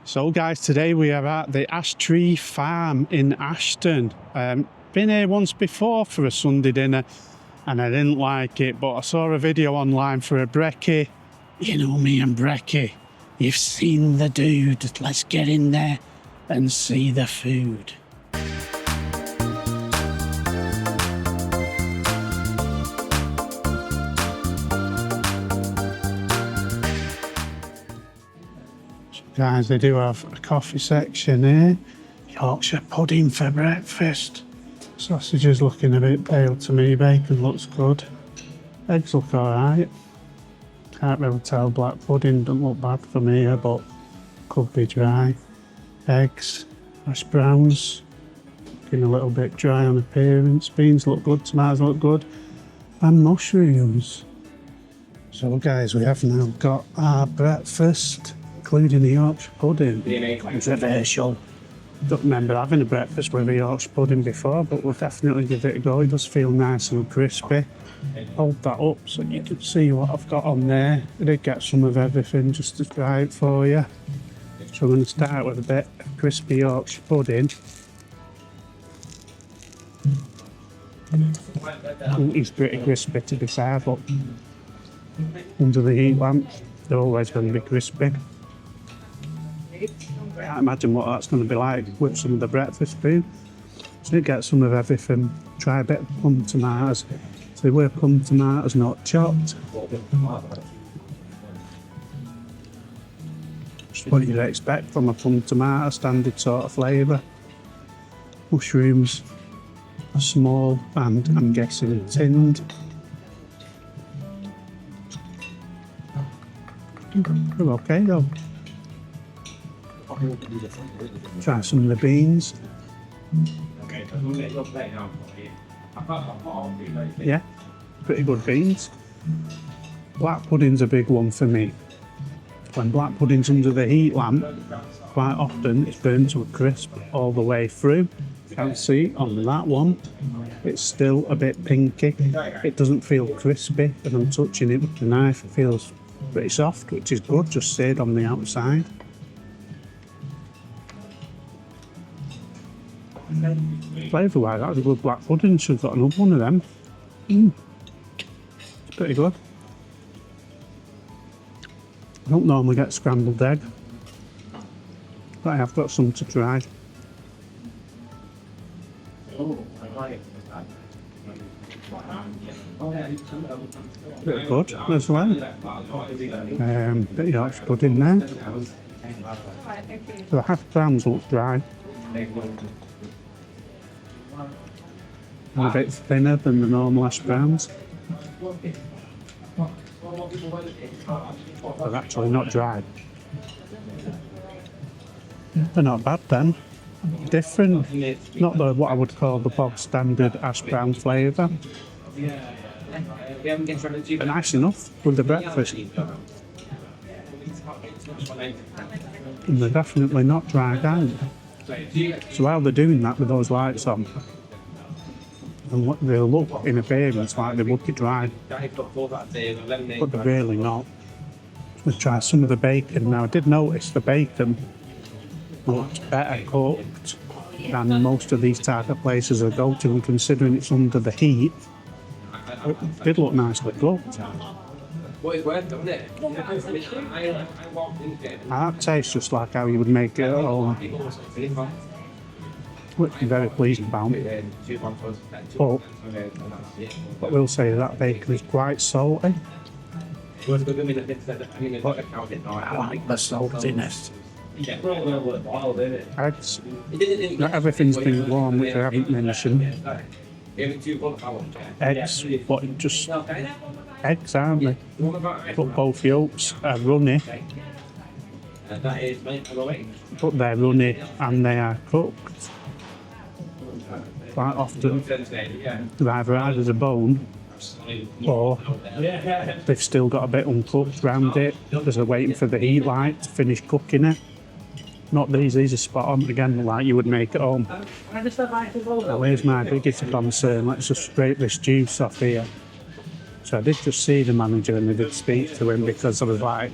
So guys, today we are at the Ash Tree Farm in Ashton. Been here once before for a Sunday dinner and I didn't like it, but I saw a video online for a brekkie. You know me and brekkie. You've seen the dude. Let's get in there and see the food. Guys, they do have a coffee section here. Yorkshire pudding for breakfast. Sausage is looking a bit pale to me. Bacon looks good. Eggs look alright. Can't really tell. Black pudding doesn't look bad for me here, but could be dry. Eggs, hash browns, looking a little bit dry on appearance. Beans look good, tomatoes look good, and mushrooms. So guys, we have now got our breakfast, including the Yorkshire pudding. Controversial. Don't remember having a breakfast with a Yorkshire pudding before, but we'll definitely give it a go. It does feel nice and crispy. Hold that up so you can see what I've got on there. I did get some of everything just to try it for you. So I'm going to start with a bit of crispy Yorkshire pudding. It's pretty crispy to be fair, but under the heat lamp, they're always going to be crispy. I can't imagine what that's going to be like with some of the breakfast food. So you get some of everything. Try a bit of plum tomatoes. So they were plum tomatoes, not chopped. Just what you'd expect from a plum tomato, standard sort of flavour. Mushrooms are small and I'm guessing tinned. They're okay though. Try some of the beans. Yeah, pretty good beans. Black pudding's a big one for me. When black pudding's under the heat lamp, quite often it's burnt to a crisp all the way through. You can see on that one, it's still a bit pinky. It doesn't feel crispy, and I'm touching it with the knife. It feels pretty soft, which is good, just seared on the outside. Flavour wise, that was a good black pudding. Should have got another one of them. It's pretty good. I don't normally get scrambled egg, but I have got some to try. Pretty good as well. Bit of Yorkshire pudding there. The hash browns look dry. And a bit thinner than the normal hash browns. They're actually not dry. They're not bad then. Different. Not what I would call the bog standard hash brown flavour. But nice enough with the breakfast. And they're definitely not dried out. So while they're doing that with those lights on, and what they look in appearance like they would be dry, but they're really not. Let's try some of the bacon. Now I did notice the bacon looked better cooked than most of these type of places I go to, and considering it's under the heat, it did look nicely cooked. That tastes just like how you would make it at home, which I'm very pleased about. But what I will say is that bacon is quite salty. But I like the saltiness. Eggs. Not everything's been warm, which I haven't mentioned. Eggs, but just eggs, aren't they? But both yolks are runny. But they're runny and they are cooked. Quite often, they've either added a bone or they've still got a bit uncooked around it because they're waiting for the heat light to finish cooking it. Not these are spot on, again, like you would make at home. Now here's my biggest concern. Let's just scrape this juice off here. So I did just see the manager and I did speak to him because I was like,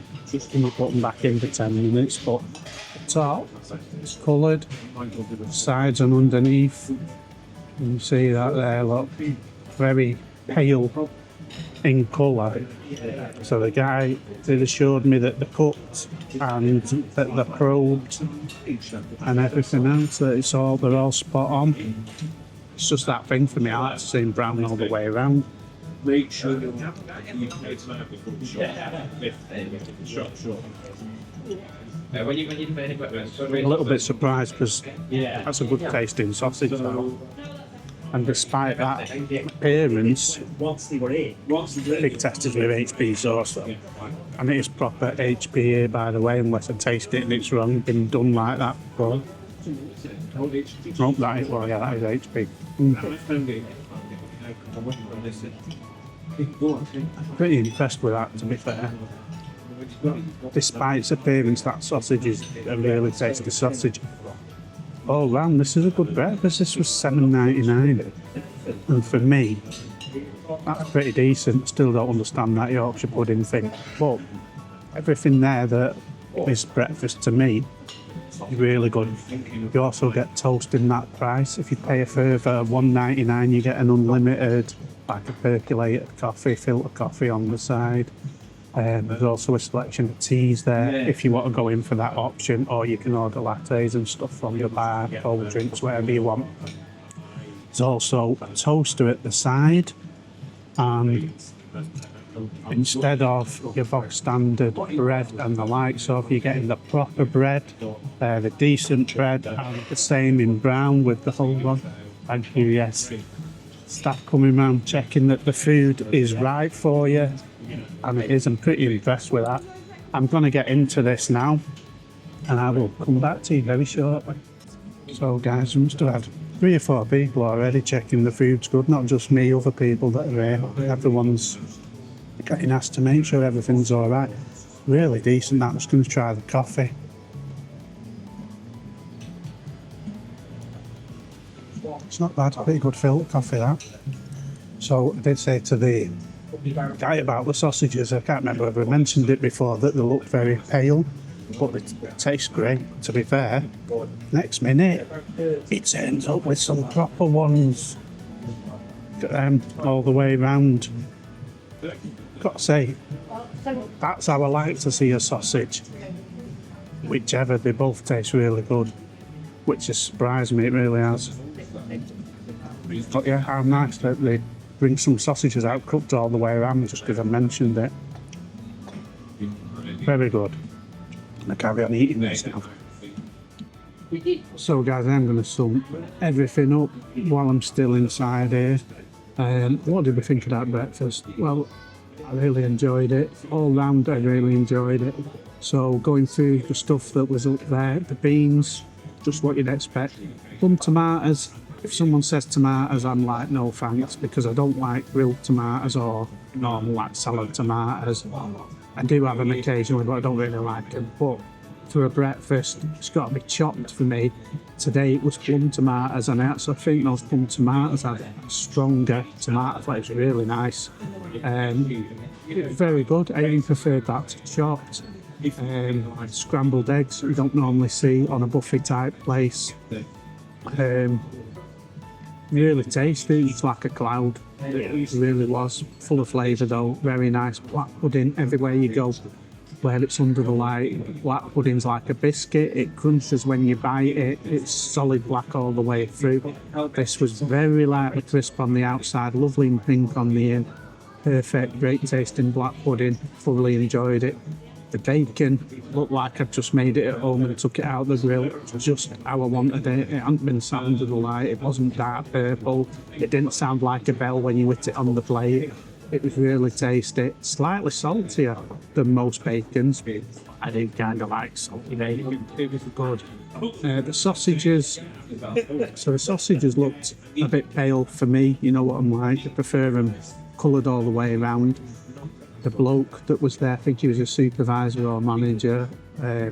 can you put them back in for 10 minutes? But top, it's coloured, sides and underneath. You see that there, look, very pale in colour. So the guy did assured me that they're cooked and that they're probed and everything else, that they're all spot on. It's just that thing for me, I like to see them brown all the way around. Make sure you a little bit surprised because that's a good tasting sausage though. And despite that appearance, big testers with HP sauce though. And it is proper HP here, by the way, unless I taste it and it's wrong, been done like that before. Oh, that is, well, yeah, that is HP. Pretty impressed with that, to be fair. Despite its appearance, that sausage is a really tasty sausage. Oh man, this is a good breakfast. This was $7.99, and for me, that's pretty decent. Still don't understand that Yorkshire pudding thing, but everything there that is breakfast to me is really good. You also get toast in that price. If you pay a further $1.99, you get an unlimited, like a percolated coffee, filter coffee on the side. There's also a selection of teas there if you want to go in for that option, or you can order lattes and stuff from your bar, cold drinks, whatever you want. There's also a toaster at the side, and instead of your bog standard bread and the like, so if you're getting the proper bread, the decent bread, and the same in brown with the whole one. Thank you, yes. Staff coming round checking that the food is right for you, and it is. I'm pretty impressed with that. I'm going to get into this now and I will come back to you very shortly. So guys, we must have had 3 or 4 people already checking the food's good, not just me, other people that are here. Everyone's getting asked to make sure everything's alright. Really decent. I'm just going to try the coffee. It's not bad, pretty good filter coffee that. So I did say to the guy about the sausages, I can't remember whether I mentioned it before, that they look very pale, but they taste great, to be fair. Next minute, it turns up with some proper ones all the way round. Got to say, that's how I like to see a sausage. Whichever, they both taste really good, which has surprised me, it really has. But yeah, how nice that they bring some sausages out cooked all the way around, just because I mentioned it. Very good. I carry on eating this now. So guys, I'm going to sum everything up while I'm still inside here. What did we think of that breakfast? Well, I really enjoyed it. All round, I really enjoyed it. So going through the stuff that was up there, the beans, just what you'd expect. Plum tomatoes. If someone says tomatoes, I'm like, no thanks, because I don't like grilled tomatoes or normal like salad tomatoes. I do have them occasionally, but I don't really like them. But for a breakfast, it's got to be chopped for me. Today it was plum tomatoes, and I actually think those plum tomatoes had stronger tomato flavours, really nice. Very good. I even preferred that to chopped. Scrambled eggs you don't normally see on a buffet type place. Really tasty, it's like a cloud. It really was. Full of flavour though, very nice. Black pudding everywhere you go. Where it's under the light, black pudding's like a biscuit. It crunches when you bite it. It's solid black all the way through. This was very lightly crisp on the outside, lovely and pink on the in. Perfect, great tasting black pudding. Thoroughly enjoyed it. The bacon looked like I'd just made it at home and took it out of the grill, just how I wanted it. It hadn't been sat under the light, it wasn't dark purple, it didn't sound like a bell when you hit it on the plate. It was really tasty, slightly saltier than most bacons. I do kind of like salty bacon, it was good. The sausages looked a bit pale for me, you know what I'm like, I prefer them coloured all the way around. The bloke that was there, I think he was a supervisor or manager,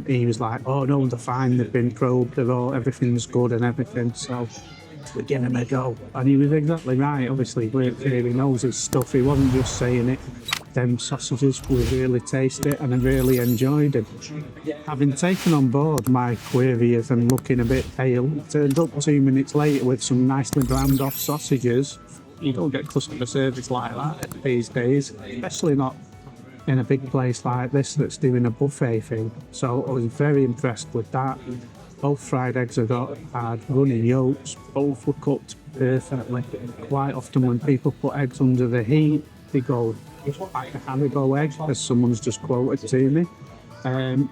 he was like, oh no, they're fine, they've been probed, everything's good and everything, so we're giving him a go. And he was exactly right, obviously, he knows his stuff, he wasn't just saying it them sausages were really tasty and I really enjoyed them. Having taken on board my queries and looking a bit pale, turned up 2 minutes later with some nicely browned off sausages. You don't get customer service like that these days, especially not in a big place like this that's doing a buffet thing. So I was very impressed with that. Both fried eggs I got had running yolks, both were cooked perfectly. Quite often when people put eggs under the heat, they go like a Haribo egg, as someone's just quoted to me. And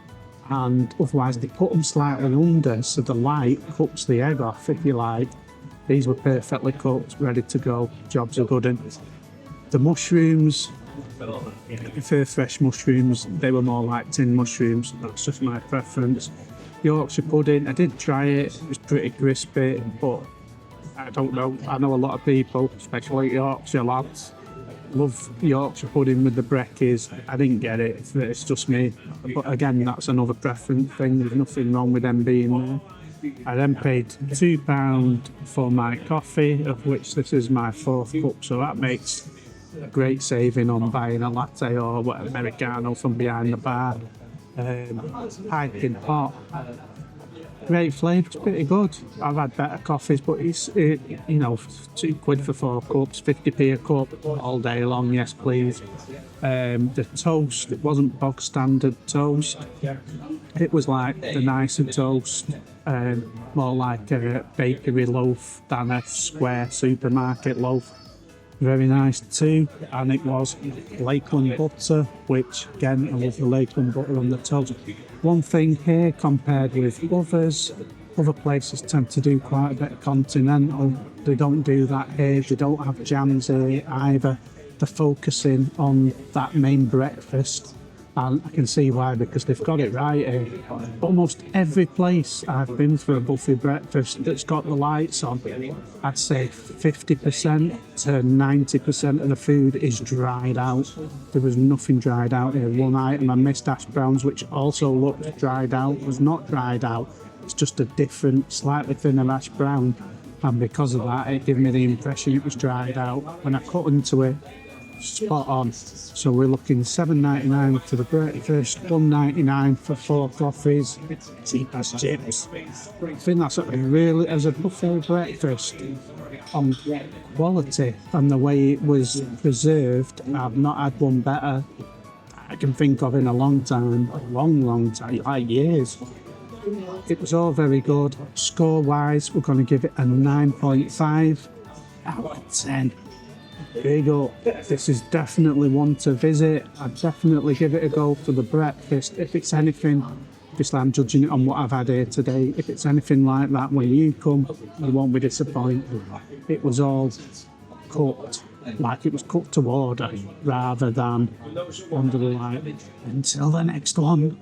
otherwise they put them slightly under so the light cooks the egg off, if you like. These were perfectly cooked, ready to go, jobs are good. And the mushrooms, I prefer fresh mushrooms, they were more like tin mushrooms, that's just my preference. Yorkshire pudding, I did try it, it was pretty crispy, but I don't know, I know a lot of people, especially Yorkshire lads, love Yorkshire pudding with the brekkies. I didn't get it, it's just me. But again, that's another preference thing, there's nothing wrong with them being there. I then paid £2 for my coffee, of which this is my 4th cup, so that makes a great saving on buying a latte or what Americano from behind the bar. Piping hot. Great flavour, it's pretty good. I've had better coffees, but it's, £2 for 4 cups, 50p a cup, all day long, yes please. The toast, it wasn't bog standard toast. It was like the nicer toast, more like a bakery loaf than a square supermarket loaf. Very nice too, and it was Lakeland butter, which again, I love the Lakeland butter on the toast. One thing here compared with other places tend to do quite a bit of continental. They don't do that here, they don't have jams here either. They're focusing on that main breakfast, and I can see why, because they've got it right here. Almost every place I've been for a buffet breakfast that's got the lights on, I'd say 50% to 90% of the food is dried out. There was nothing dried out here. One item I missed, hash browns, which also looked dried out, was not dried out. It's just a different, slightly thinner hash brown, and because of that, it gave me the impression it was dried out. When I cut into it, spot on. So we're looking $7.99 for the breakfast, $1.99 for 4 coffees, cheap as chips. I think that's really, as a buffet breakfast, on quality and the way it was preserved, I've not had one better I can think of in a long time, long time, like years. It was all very good. Score-wise, we're going to give it a 9.5 out of 10. Big up. This is definitely one to visit. I'd definitely give it a go for the breakfast. If it's anything, obviously I'm judging it on what I've had here today. If it's anything like that when you come, you won't be disappointed. It was all cooked, like it was cooked to order, rather than under the light. Until the next one.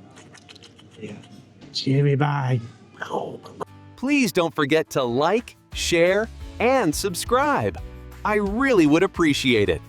Cheery bye. Please don't forget to like, share, and subscribe. I really would appreciate it.